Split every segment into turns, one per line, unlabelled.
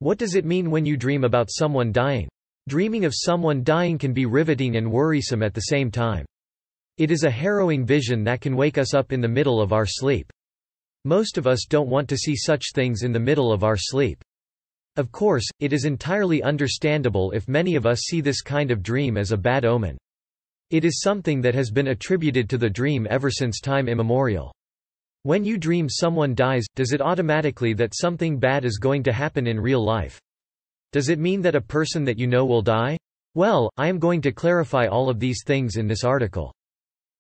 What does it mean when you dream about someone dying? Dreaming of someone dying can be riveting and worrisome at the same time. It is a harrowing vision that can wake us up in the middle of our sleep. Most of us don't want to see such things in the middle of our sleep. Of course, it is entirely understandable if many of us see this kind of dream as a bad omen. It is something that has been attributed to the dream ever since time immemorial. When you dream someone dies, does it automatically that something bad is going to happen in real life? Does it mean that a person that you know will die? Well, I am going to clarify all of these things in this article.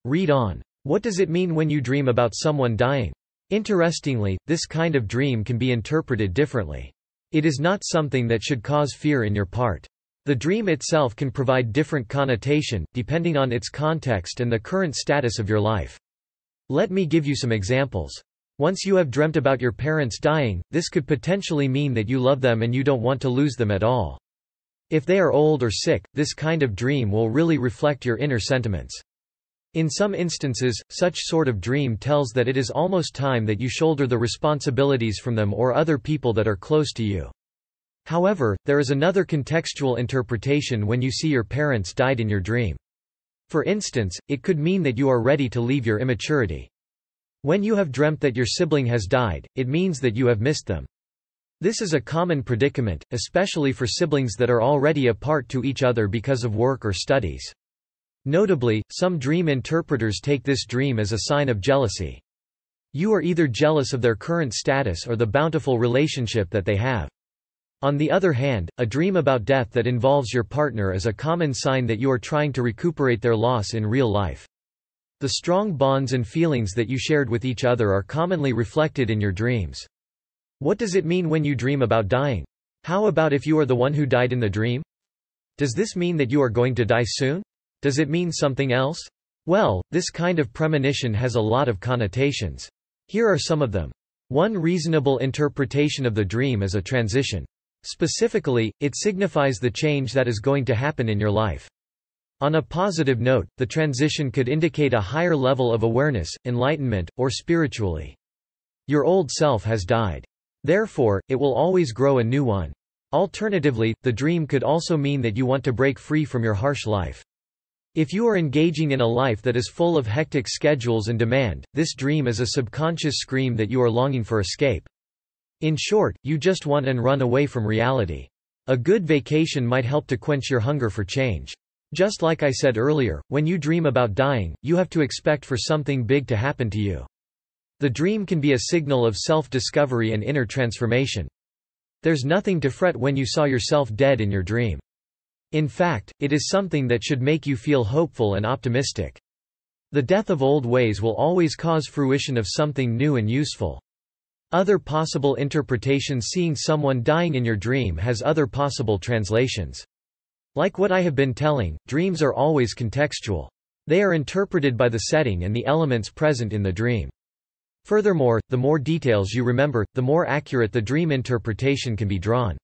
Read on. What does it mean when you dream about someone dying? Interestingly, this kind of dream can be interpreted differently. It is not something that should cause fear in your part. The dream itself can provide different connotation, depending on its context and the current status of your life. Let me give you some examples. Once you have dreamt about your parents dying, this could potentially mean that you love them and you don't want to lose them at all. If they are old or sick, this kind of dream will really reflect your inner sentiments. In some instances, such sort of dream tells that it is almost time that you shoulder the responsibilities from them or other people that are close to you. However, there is another contextual interpretation when you see your parents died in your dream. For instance, it could mean that you are ready to leave your immaturity. When you have dreamt that your sibling has died, it means that you have missed them. This is a common predicament, especially for siblings that are already apart to each other because of work or studies. Notably, some dream interpreters take this dream as a sign of jealousy. You are either jealous of their current status or the bountiful relationship that they have. On the other hand, a dream about death that involves your partner is a common sign that you are trying to recuperate their loss in real life. The strong bonds and feelings that you shared with each other are commonly reflected in your dreams. What does it mean when you dream about dying? How about if you are the one who died in the dream? Does this mean that you are going to die soon? Does it mean something else? Well, this kind of premonition has a lot of connotations. Here are some of them. One reasonable interpretation of the dream is a transition. Specifically, it signifies the change that is going to happen in your life. On a positive note, the transition could indicate a higher level of awareness, enlightenment, or spiritually. Your old self has died. Therefore, it will always grow a new one. Alternatively, the dream could also mean that you want to break free from your harsh life. If you are engaging in a life that is full of hectic schedules and demand, this dream is a subconscious scream that you are longing for escape. In short, you just want and run away from reality. A good vacation might help to quench your hunger for change. Just like I said earlier, when you dream about dying, you have to expect for something big to happen to you. The dream can be a signal of self-discovery and inner transformation. There's nothing to fret when you saw yourself dead in your dream. In fact, it is something that should make you feel hopeful and optimistic. The death of old ways will always cause fruition of something new and useful. Other possible interpretations: seeing someone dying in your dream has other possible translations. Like what I have been telling, dreams are always contextual. They are interpreted by the setting and the elements present in the dream. Furthermore, the more details you remember, the more accurate the dream interpretation can be drawn.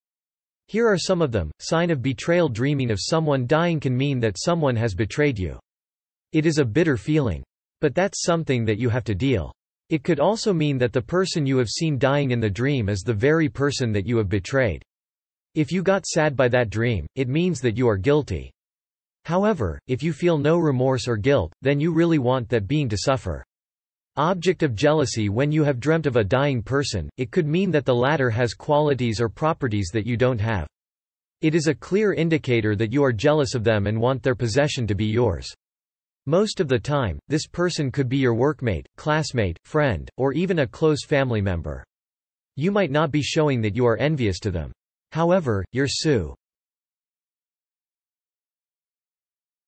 Here are some of them. Sign of betrayal: dreaming of someone dying can mean that someone has betrayed you. It is a bitter feeling. But that's something that you have to deal. It could also mean that the person you have seen dying in the dream is the very person that you have betrayed. If you got sad by that dream, it means that you are guilty. However, if you feel no remorse or guilt, then you really want that being to suffer. Object of jealousy: when you have dreamt of a dying person, it could mean that the latter has qualities or properties that you don't have. It is a clear indicator that you are jealous of them and want their possession to be yours. Most of the time, this person could be your workmate, classmate, friend, or even a close family member. You might not be showing that you are envious to them. However, your